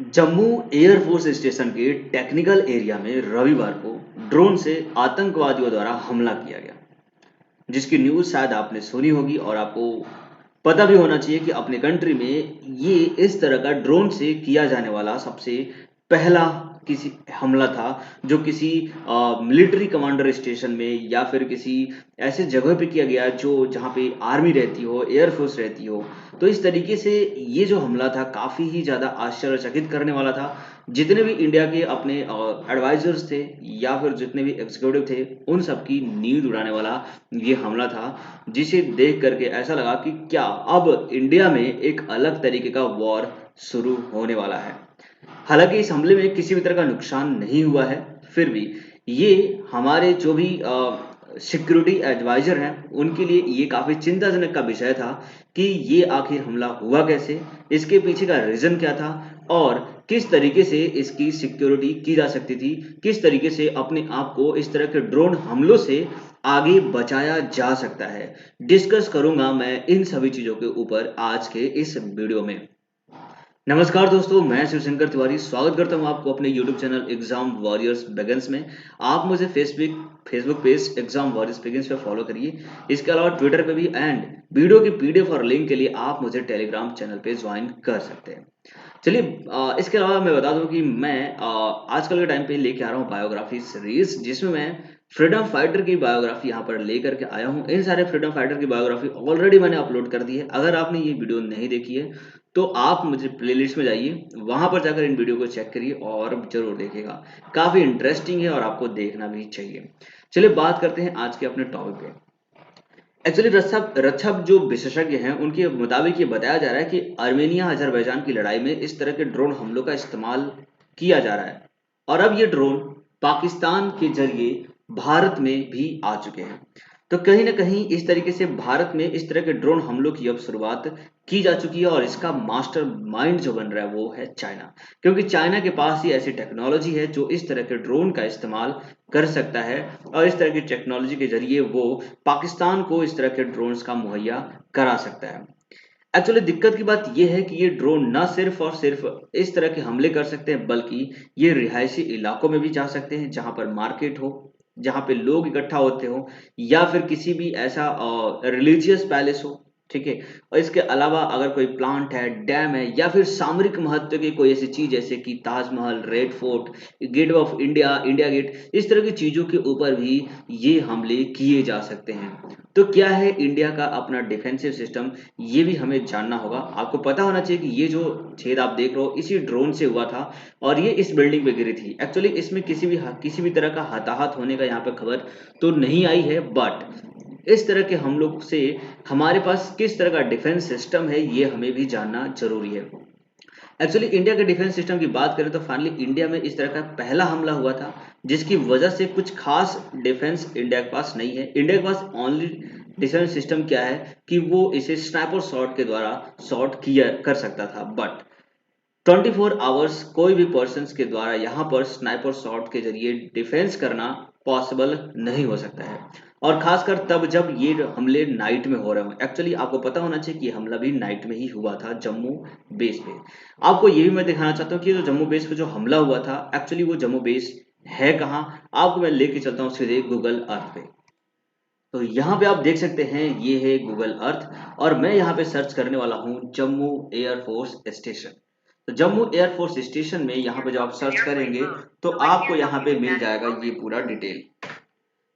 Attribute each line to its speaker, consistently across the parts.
Speaker 1: Jammu air force station के technical area में रविवार को ड्रोन से आतंकवादियों द्वारा हमला किया गया, जिसकी न्यूज़ शायद आपने सुनी होगी और आपको पता भी होना चाहिए कि अपने कंट्री में ये इस तरह का ड्रोन से किया जाने वाला सबसे पहला किसी हमला था, जो किसी मिलिट्री कमांडर स्टेशन में या फिर किसी ऐसे जगह पे किया गया जो जहाँ पे आर्मी रहती हो, एयरफोर्स रहती हो। तो इस तरीके से ये जो हमला था काफ़ी ही ज़्यादा आश्चर्यचकित करने वाला था। जितने भी इंडिया के अपने एडवाइजर्स थे या फिर जितने भी एग्जीक्यूटिव थे, उन सबकी नींद उड़ाने वाला ये हमला था, जिसे देख करके ऐसा लगा कि क्या अब इंडिया में एक अलग तरीके का वॉर शुरू होने वाला है। हालांकि इस हमले में किसी भी तरह का नुकसान नहीं हुआ है, फिर भी ये हमारे जो भी सिक्योरिटी एडवाइजर हैं उनके लिए ये काफ़ी चिंताजनक का विषय था कि ये आखिर हमला हुआ कैसे, इसके पीछे का रीज़न क्या था और किस तरीके से इसकी सिक्योरिटी की जा सकती थी, किस तरीके से अपने आप को इस तरह के ड्रोन हमलों से आगे बचाया जा सकता है। डिस्कस करूंगा मैं इन सभी चीज़ों के ऊपर आज के इस वीडियो में। नमस्कार दोस्तों, मैं शिवशंकर तिवारी स्वागत करता हूं आपको अपने YouTube channel exam warriors begins में। आप मुझे Facebook page exam warriors begins पे फॉलो करिए। इसके अलावा ट्विटर पे भी एंड वीडियो की पीडीएफ और लिंक के लिए आप मुझे टेलीग्राम चैनल पे ज्वाइन कर सकते हैं। चलिए, इसके अलावा मैं बता दूं कि मैं आजकल के टाइम पे लेके आ रहा हूँ बायोग्राफी सीरीज, जिसमें मैं फ्रीडम फाइटर की बायोग्राफी यहाँ पर लेकर के आया हूँ। इन सारे फ्रीडम फाइटर की बायोग्राफी ऑलरेडी मैंने अपलोड कर दी है। अगर आपने ये वीडियो नहीं देखी है तो आप मुझे प्लेलिस्ट में जाइए, वहां पर जाकर इन वीडियो को चेक करिए और जरूर देखिएगा। काफी इंटरेस्टिंग है और आपको देखना भी चाहिए। चलिए बात करते हैं आज के अपने टॉपिक पे। एक्चुअली रक्षा जो विशेषज्ञ हैं उनके मुताबिक ये बताया जा रहा है कि आर्मेनिया अजरबैजान की लड़ाई में इस तरह के ड्रोन हमलों का इस्तेमाल किया जा रहा है और अब ये ड्रोन पाकिस्तान के जरिए भारत में भी आ चुके हैं। तो कहीं ना कहीं इस तरीके से भारत में इस तरह के ड्रोन हमलों की अब शुरुआत की जा चुकी है और इसका मास्टर माइंड जो बन रहा है वो है चाइना, क्योंकि चाइना के पास ही ऐसी टेक्नोलॉजी है जो इस तरह के ड्रोन का इस्तेमाल कर सकता है और इस तरह की टेक्नोलॉजी के जरिए वो पाकिस्तान को इस तरह के ड्रोन्स का मुहैया करा सकता है। एक्चुअली दिक्कत की बात यह है कि ये ड्रोन न सिर्फ और सिर्फ इस तरह के हमले कर सकते हैं, बल्कि ये रिहायशी इलाकों में भी जा सकते हैं जहां पर मार्केट हो, जहां पे लोग इकट्ठा होते हो या फिर किसी भी ऐसा रिलीजियस पैलेस हो। ठीक है। और इसके अलावा अगर कोई प्लांट है, डैम है या फिर सामरिक महत्व की कोई ऐसी चीज जैसे कि Taj Mahal, red fort, gate of India, India gate, इस तरह की चीजों के ऊपर भी ये हमले किए जा सकते हैं। तो क्या है इंडिया का अपना डिफेंसिव सिस्टम, ये भी हमें जानना होगा। आपको पता होना चाहिए कि ये जो छेद आप देख रहे हो इसी ड्रोन से हुआ था और ये इस बिल्डिंग पे गिरी थी। एक्चुअली इसमें किसी भी तरह का हताहत होने का यहाँ पे खबर तो नहीं आई है, बट इस तरह के हम लोग से हमारे पास किस तरह का डिफेंस सिस्टम है ये हमें भी जानना जरूरी है। एक्चुअली इंडिया के डिफेंस सिस्टम की बात करें तो फाइनली इंडिया में इस तरह का पहला हमला हुआ था, जिसकी वजह से कुछ खास डिफेंस इंडिया के पास नहीं है। इंडिया के पास ओनली डिफेंस सिस्टम क्या है कि वो इसे स्नाइपर शॉट के द्वारा शॉट किया कर सकता था, बट 24 आवर्स कोई भी पर्सन के द्वारा यहाँ पर स्नाइपर शॉट के जरिए डिफेंस करना पॉसिबल नहीं हो सकता है, और खासकर तब जब ये हमले नाइट में हो रहे हो। एक्चुअली आपको पता होना चाहिए कि हमला भी नाइट में ही हुआ था जम्मू बेस पे। आपको ये भी मैं दिखाना चाहता हूँ कि जो जम्मू बेस पे जो हमला हुआ था, एक्चुअली वो जम्मू बेस है कहाँ। आपको मैं लेके चलता हूँ सीधे गूगल अर्थ पे। तो यहाँ पे आप देख सकते हैं ये है गूगल अर्थ और मैं यहाँ पे सर्च करने वाला हूँ जम्मू एयरफोर्स स्टेशन। तो जम्मू एयरफोर्स स्टेशन में यहाँ पे जब आप सर्च करेंगे तो आपको यहाँ पे मिल जाएगा ये पूरा डिटेल।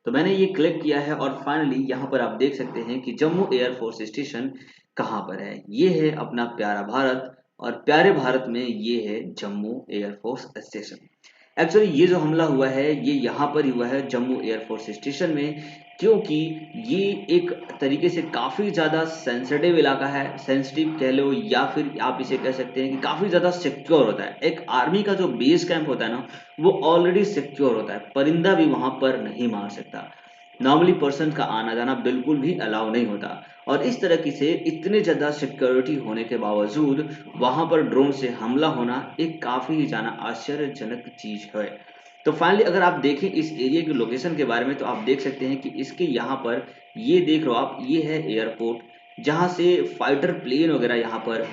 Speaker 1: तो मैंने ये क्लिक किया है और फाइनली यहाँ पर आप देख सकते हैं कि जम्मू एयरफोर्स स्टेशन कहाँ पर है। ये है अपना प्यारा भारत और प्यारे भारत में ये है जम्मू एयरफोर्स स्टेशन। एक्चुअली ये जो हमला हुआ है ये यहाँ पर ही हुआ है जम्मू एयरफोर्स स्टेशन में, क्योंकि ये एक तरीके से काफ़ी ज़्यादा सेंसिटिव इलाका है, सेंसिटिव कह लो या फिर आप इसे कह सकते हैं कि काफ़ी ज़्यादा सिक्योर होता है। एक आर्मी का जो बेस कैंप होता है ना, वो ऑलरेडी सिक्योर होता है, परिंदा भी वहाँ पर नहीं मार सकता। नॉर्मली पर्सन का आना जाना बिल्कुल भी अलाउ नहीं होता और इस तरह की से इतने ज़्यादा सिक्योरिटी होने के बावजूद वहाँ पर ड्रोन से हमला होना एक काफ़ी ही ज़्यादा आश्चर्यजनक चीज़ है। तो फाइनली अगर आप देखें इस एरिया की लोकेशन के बारे में तो आप देख सकते हैं कि इसके यहाँ पर ये देख रहे हो आप, ये है एयरपोर्ट, जहां से फाइटर प्लेन वगैरह यहाँ पर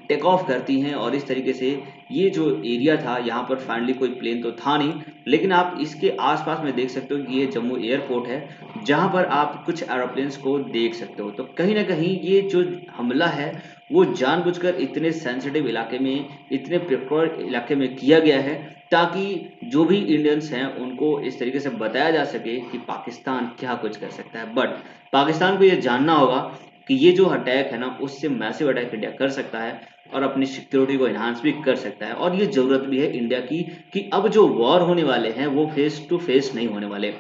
Speaker 1: टेक ऑफ करती हैं। और इस तरीके से ये जो एरिया था यहाँ पर फाइनली कोई प्लेन तो था नहीं, लेकिन आप इसके आसपास में देख सकते हो कि ये जम्मू एयरपोर्ट है जहां पर आप कुछ एरोप्लेन्स को देख सकते हो। तो कहीं ना कहीं ये जो हमला है वो जानबूझकर इतने सेंसिटिव इलाके में, इतने प्रिफर्ड इलाके में किया गया है ताकि जो भी इंडियंस हैं उनको इस तरीके से बताया जा सके कि पाकिस्तान क्या कुछ कर सकता है। बट पाकिस्तान को ये जानना होगा कि ये जो अटैक है ना उससे मैसिव अटैक इंडिया कर सकता है और अपनी सिक्योरिटी को इन्हांस भी कर सकता है। और ये जरूरत भी है इंडिया की कि अब जो वॉर होने वाले हैं वो फेस टू फेस नहीं होने वाले,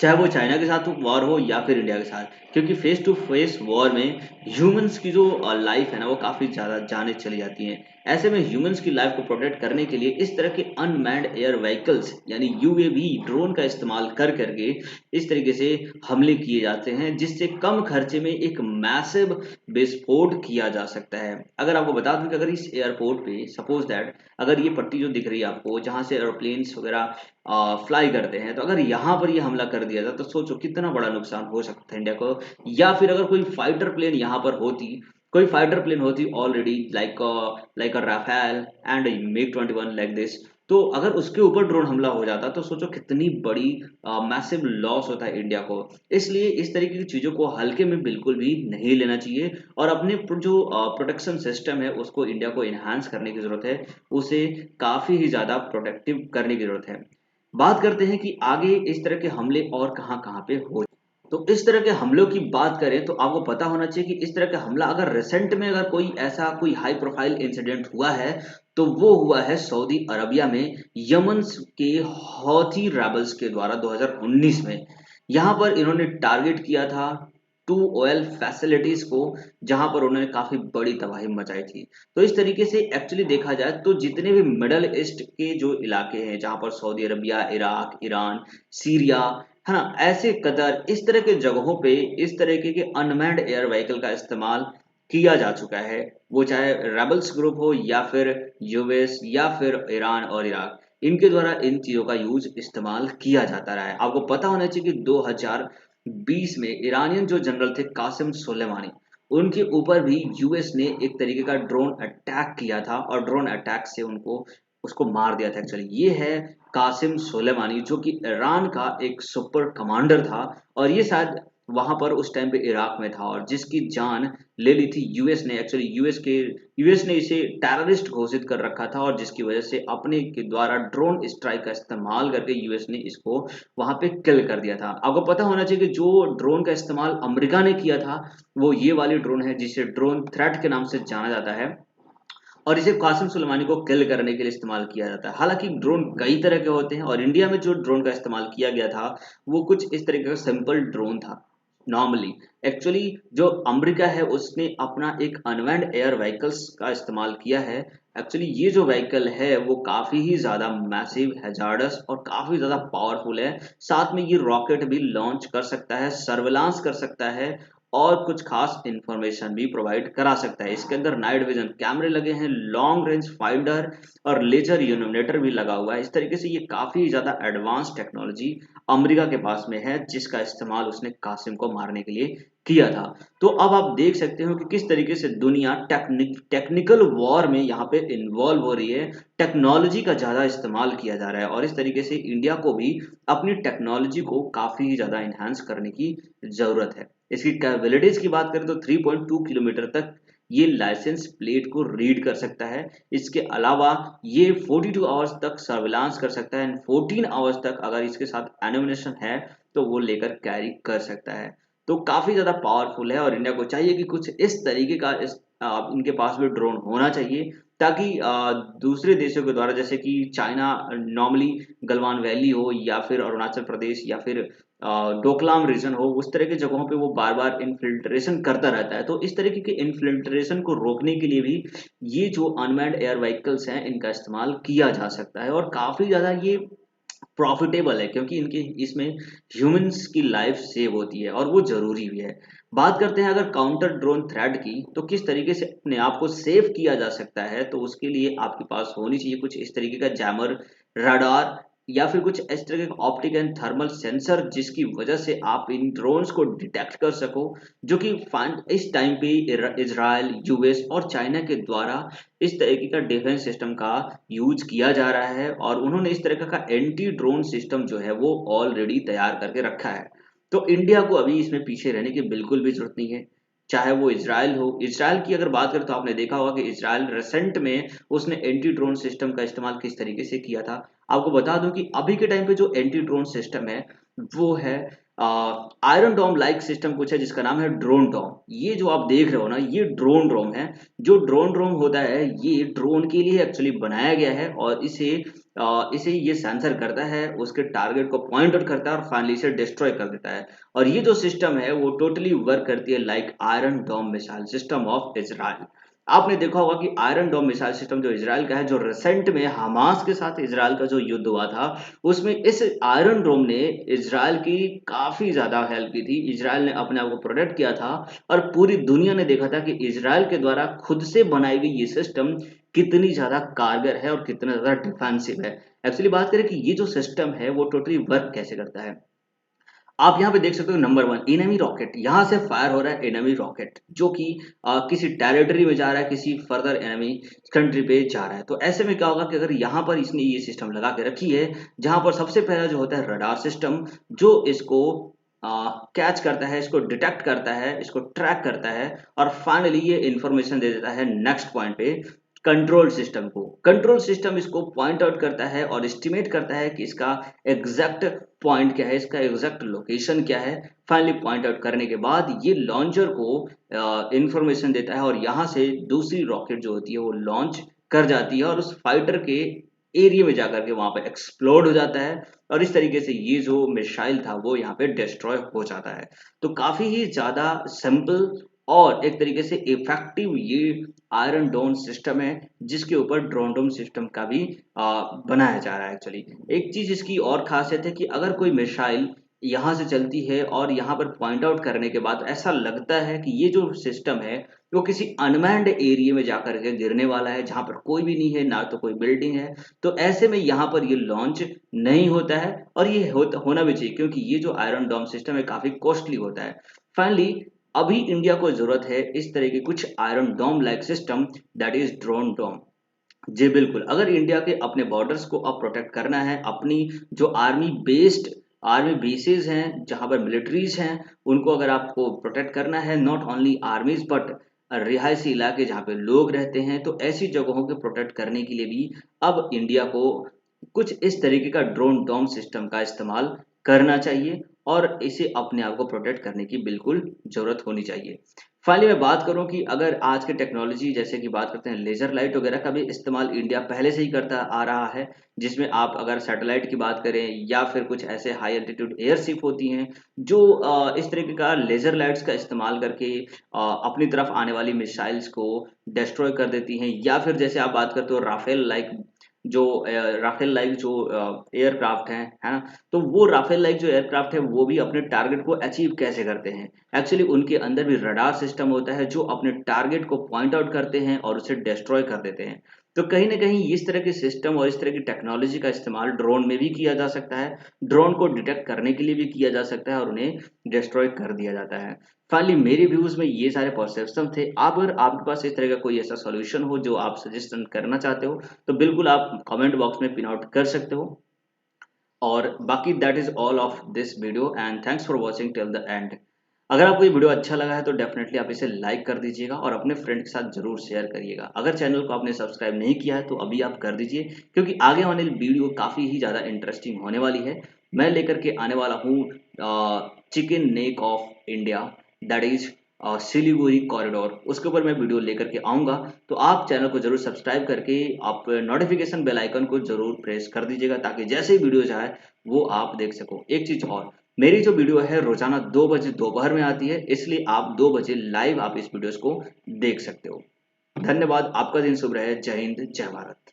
Speaker 1: चाहे वो चाइना के साथ वॉर हो या फिर इंडिया के साथ, क्योंकि फेस टू फेस वॉर में ह्यूमंस की जो लाइफ है ना वो काफ़ी ज़्यादा जाने चली जाती हैं। ऐसे में ह्यूमंस की लाइफ को प्रोटेक्ट करने के लिए इस तरह के अनमैन्ड एयर व्हीकल्स यानी यूएवी ड्रोन का इस्तेमाल कर करके इस तरीके से हमले किए जाते हैं, जिससे कम खर्चे में एक मैसिव विस्फोट किया जा सकता है। अगर आपको बता दूं कि अगर इस एयरपोर्ट पे सपोज दैट अगर ये पट्टी जो दिख रही है आपको जहाँ से एरोप्लेन्स वगैरह फ्लाई करते हैं, तो अगर यहाँ पर ये हमला कर दिया जाता तो सोचो कितना बड़ा नुकसान हो सकता है इंडिया को। या फिर अगर कोई फाइटर प्लेन यहाँ पर होती, कोई फाइटर प्लेन होती already like a Rafale and MiG-21 like this, तो अगर उसके ऊपर ड्रोन हमला हो जाता तो सोचो कितनी बड़ी मैसिव लॉस होता है इंडिया को। इसलिए इस तरीके की चीज़ों को हल्के में बिल्कुल भी नहीं लेना चाहिए और अपने जो प्रोटेक्शन सिस्टम है उसको इंडिया को इन्हांस करने की ज़रूरत है, उसे काफ़ी ही ज़्यादा प्रोटेक्टिव करने की ज़रूरत है। बात करते हैं कि आगे इस तरह के हमले और कहाँ-कहाँ पे हो। तो इस तरह के हमलों की बात करें तो आपको पता होना चाहिए कि इस तरह का हमला अगर रिसेंट में अगर कोई ऐसा कोई हाई प्रोफाइल इंसिडेंट हुआ है तो वो हुआ है सऊदी अरबिया में यमन के हौथी रेबल्स के द्वारा 2019 में। यहाँ पर इन्होंने टारगेट किया था 2 ऑयल फैसिलिटीज को, जहां पर उन्होंने काफी बड़ी तबाही मचाई थी। तो इस तरीके से एक्चुअली देखा जाए तो जितने भी मिडल ईस्ट के जो इलाके हैं जहां पर Saudi Arabia, Iraq, Iran, Syria है ना, ऐसे कतर इस तरह के जगहों पे इस तरीके के अनमैन्ड एयर व्हीकल का इस्तेमाल किया जा चुका है। वो चाहे रेबल्स ग्रुप हो या फिर यूएस या फिर ईरान और इराक, इनके द्वारा इन चीजों का यूज इस्तेमाल किया जाता रहा है। आपको पता होना चाहिए कि 2020 में ईरानियन जो जनरल थे कासिम सुलेमानी, उनके ऊपर भी यूएस ने एक तरीके का ड्रोन अटैक किया था और ड्रोन अटैक से उनको उसको मार दिया था। एक्चुअली ये है कासिम सुलेमानी जो कि ईरान का एक सुपर कमांडर था और ये शायद वहां पर उस टाइम पे इराक में था और जिसकी जान ले ली थी यूएस ने। एक्चुअली यूएस ने इसे टेररिस्ट घोषित कर रखा था और जिसकी वजह से अपने के द्वारा ड्रोन स्ट्राइक का इस्तेमाल करके यूएस ने इसको वहां पे किल कर दिया था। आपको पता होना चाहिए कि जो ड्रोन का इस्तेमाल अमेरिका ने किया था वो ये वाली ड्रोन है जिसे ड्रोन थ्रेट के नाम से जाना जाता है और इसे कासिम सुलेमानी को किल करने के लिए इस्तेमाल किया जाता है। हालांकि ड्रोन कई तरह के होते हैं और इंडिया में जो ड्रोन का इस्तेमाल किया गया था वो कुछ इस तरीके का सिंपल ड्रोन था नॉर्मली। एक्चुअली जो अमेरिका है उसने अपना एक अनमैन्ड एयर व्हीकल्स का इस्तेमाल किया है। एक्चुअली ये जो व्हीकल है वो काफी ही ज्यादा मैसिव, हैजार्डस और काफी ज्यादा पावरफुल है। साथ में ये रॉकेट भी लॉन्च कर सकता है, सर्विलांस कर सकता है और कुछ खास इंफॉर्मेशन भी प्रोवाइड करा सकता है। इसके अंदर नाइट विजन कैमरे लगे हैं, लॉन्ग रेंज फाइंडर और लेजर इल्यूमिनेटर भी लगा हुआ है। इस तरीके से ये काफी ज्यादा एडवांस टेक्नोलॉजी अमेरिका के पास में है जिसका इस्तेमाल उसने कासिम को मारने के लिए किया था। तो अब आप देख सकते हो कि किस तरीके से दुनिया टेक्निकल वॉर में यहाँ पे इन्वॉल्व हो रही है, टेक्नोलॉजी का ज्यादा इस्तेमाल किया जा रहा है और इस तरीके से इंडिया को भी अपनी टेक्नोलॉजी को काफी ज्यादा इन्हांस करने की जरूरत है। इसकी कैपेबिलिटीज की बात करें तो 3.2 किलोमीटर तक ये लाइसेंस प्लेट को रीड कर सकता है। इसके अलावा ये 42 आवर्स तक सर्विलांस कर सकता है एंड 14 आवर्स तक अगर इसके साथ एनिमेशन है तो वो लेकर कैरी कर सकता है। तो काफी ज्यादा पावरफुल है और इंडिया को चाहिए कि कुछ इस तरीके का इनके पास भी ड्रोन होना चाहिए ताकि दूसरे देशों के द्वारा जैसे कि चाइना नॉर्मली गलवान वैली हो या फिर अरुणाचल प्रदेश या फिर डोकलाम रीजन हो, उस तरह की जगहों पे वो बार बार इन्फिल्ट्रेशन करता रहता है। तो इस तरीके के इन्फिल्ट्रेशन को रोकने के लिए भी ये जो अनमैन्ड एयर व्हीकल्स हैं इनका इस्तेमाल किया जा सकता है और काफी ज्यादा ये प्रॉफिटेबल है क्योंकि इनके इसमें ह्यूमंस की लाइफ सेव होती है और वो जरूरी भी है। बात करते हैं अगर काउंटर ड्रोन थ्रेट की, तो किस तरीके से अपने आप को सेव किया जा सकता है, तो उसके लिए आपके पास होनी चाहिए कुछ इस तरीके का जैमर, रडार, या फिर कुछ इस तरह के ऑप्टिक एंड थर्मल सेंसर जिसकी वजह से आप इन ड्रोन्स को डिटेक्ट कर सको, जो कि इस टाइम पे इजराइल, यूएस और चाइना के द्वारा इस तरीके का डिफेंस सिस्टम का यूज किया जा रहा है और उन्होंने इस तरह का एंटी ड्रोन सिस्टम जो है वो ऑलरेडी तैयार करके रखा है। तो इंडिया को अभी इसमें पीछे रहने की बिल्कुल भी जरूरत नहीं है। चाहे वो इजराइल हो, इजराइल की अगर बात करें तो आपने देखा होगा कि इजराइल रिसेंट में उसने एंटी ड्रोन सिस्टम का इस्तेमाल किस तरीके से किया था। आपको बता दूं कि अभी के टाइम पे जो एंटी ड्रोन सिस्टम है वो है आयरन डोम लाइक सिस्टम कुछ है जिसका नाम है ड्रोन डोम। ये जो आप देख रहे हो ना, ये ड्रोन डोम है। जो ड्रोन डोम होता है ये ड्रोन के लिए एक्चुअली बनाया गया है और इसे ये सेंसर करता है, उसके टारगेट को पॉइंट आउट करता है और फाइनली इसे डिस्ट्रॉय कर देता है। और ये जो सिस्टम है वो टोटली वर्क करती है like iron dome missile system of Israel. आपने देखा होगा कि आयरन डोम मिसाइल सिस्टम जो इजराइल का है, जो रिसेंट में हमास के साथ इजराइल का जो युद्ध हुआ था उसमें इस आयरन डोम ने इजराइल की काफी ज्यादा हेल्प की थी। इजराइल ने अपने आप को प्रोटेक्ट किया था और पूरी दुनिया ने देखा था कि इजराइल के द्वारा खुद से बनाई गई ये सिस्टम कितनी ज्यादा कारगर है और कितना ज्यादा डिफेंसिव है। एक्चुअली बात करें कि ये जो सिस्टम है वो टोटली वर्क कैसे करता है, आप यहाँ पे देख सकते हो नंबर वन एनिमी रॉकेट, यहाँ से फायर हो रहा है एनिमी रॉकेट जो कि किसी टेरिटरी में जा रहा है, किसी फर्दर एनिमी कंट्री पे जा रहा है। तो ऐसे में क्या होगा कि अगर यहाँ पर इसने ये सिस्टम लगा के रखी है जहां पर सबसे पहला जो होता है रडार सिस्टम जो इसको कैच करता है, इसको डिटेक्ट करता है, इसको ट्रैक करता है और फाइनली ये इंफॉर्मेशन दे देता है नेक्स्ट पॉइंट पे कंट्रोल सिस्टम को। कंट्रोल सिस्टम इसको पॉइंट आउट करता है और एस्टिमेट करता है कि इसका एग्जैक्ट पॉइंट क्या है, इसका एग्जैक्ट लोकेशन क्या है। फाइनली पॉइंट आउट करने के बाद ये लॉन्चर को इंफॉर्मेशन देता है और यहाँ से दूसरी रॉकेट जो होती है वो लॉन्च कर जाती है और उस फाइटर के एरिया में जाकर के वहां पर एक्सप्लोड हो जाता है और इस तरीके से ये जो मिसाइल था वो यहाँ पे डिस्ट्रॉय हो जाता है। तो काफी ही ज्यादा सिंपल और एक तरीके से इफेक्टिव ये आयरन डोम सिस्टम है जिसके ऊपर ड्रोन डोम सिस्टम का भी बनाया जा रहा है। एक्चुअली एक चीज इसकी और खासियत है कि अगर कोई मिसाइल यहाँ से चलती है और यहाँ पर पॉइंट आउट करने के बाद ऐसा लगता है कि ये जो सिस्टम है वो किसी अनमैन्ड एरिया में जाकर के गिरने वाला है जहां पर कोई भी नहीं है, ना तो कोई बिल्डिंग है, तो ऐसे में यहाँ पर ये लॉन्च नहीं होता है और ये होना भी चाहिए क्योंकि ये जो आयरन डोम सिस्टम है काफी कॉस्टली होता है। फाइनली अभी इंडिया को जरूरत है इस तरह के कुछ iron dome like system, that is drone dome. जी बिल्कुल, अगर इंडिया के अपने बॉर्डर्स को अब प्रोटेक्ट करना है, अपनी जो आर्मी बेसिस हैं जहां पर मिलिट्रीज हैं उनको अगर आपको प्रोटेक्ट करना है, नॉट ओनली आर्मीज बट रिहायशी इलाके जहाँ पे लोग रहते हैं, तो ऐसी जगहों को प्रोटेक्ट करने के लिए भी अब इंडिया को कुछ इस तरीके का ड्रोन डोम सिस्टम का इस्तेमाल करना चाहिए और इसे अपने आप को प्रोटेक्ट करने की बिल्कुल जरूरत होनी चाहिए। फाइनली मैं बात करूं कि अगर आज के टेक्नोलॉजी जैसे कि बात करते हैं लेजर लाइट वगैरह का भी इस्तेमाल इंडिया पहले से ही करता आ रहा है, जिसमें आप अगर सैटेलाइट की बात करें या फिर कुछ ऐसे हाई एल्टीट्यूड एयरशिप होती हैं जो इस तरीके का लेजर लाइट्स का इस्तेमाल करके अपनी तरफ आने वाली मिसाइल्स को डिस्ट्रॉय कर देती हैं, या फिर जैसे आप बात करते हो राफेल लाइक जो एयरक्राफ्ट है ना, तो वो राफेल लाइक जो एयरक्राफ्ट है वो भी अपने टारगेट को अचीव कैसे करते हैं। एक्चुअली उनके अंदर भी रडार सिस्टम होता है जो अपने टारगेट को पॉइंट आउट करते हैं और उसे डिस्ट्रॉय कर देते हैं। तो कहीं ना कहीं इस तरह के सिस्टम और इस तरह की टेक्नोलॉजी का इस्तेमाल ड्रोन में भी किया जा सकता है, ड्रोन को डिटेक्ट करने के लिए भी किया जा सकता है और उन्हें डिस्ट्रॉय कर दिया जाता है। फाइनली मेरे व्यूज में ये सारे परसेप्शन थे। अगर आपके पास इस तरह का कोई ऐसा सॉल्यूशन हो जो आप सजेशन करना चाहते हो तो बिल्कुल आप कमेंट बॉक्स में पिन आउट कर सकते हो। और बाकी that is all of this video and thanks for watching till the end. अगर आपको ये वीडियो अच्छा लगा है तो डेफिनेटली आप इसे लाइक कर दीजिएगा और अपने फ्रेंड के साथ जरूर शेयर करिएगा। अगर चैनल को आपने सब्सक्राइब नहीं किया है तो अभी आप कर दीजिए क्योंकि आगे वाली वीडियो काफ़ी ही ज़्यादा इंटरेस्टिंग होने वाली है। मैं लेकर के आने वाला हूँ chicken neck of India, that is Siliguri corridor, उसके ऊपर मैं वीडियो लेकर के आऊँगा। तो आप चैनल को जरूर सब्सक्राइब करके आप नोटिफिकेशन बेल आइकन को जरूर प्रेस कर दीजिएगा ताकि जैसे ही वीडियो जाए वो आप देख सको। एक चीज़ और, मेरी जो वीडियो है रोजाना 2 बजे दोपहर में आती है, इसलिए आप 2 बजे लाइव आप इस वीडियोस को देख सकते हो। धन्यवाद, आपका दिन शुभ रहे। जय हिंद, जय भारत।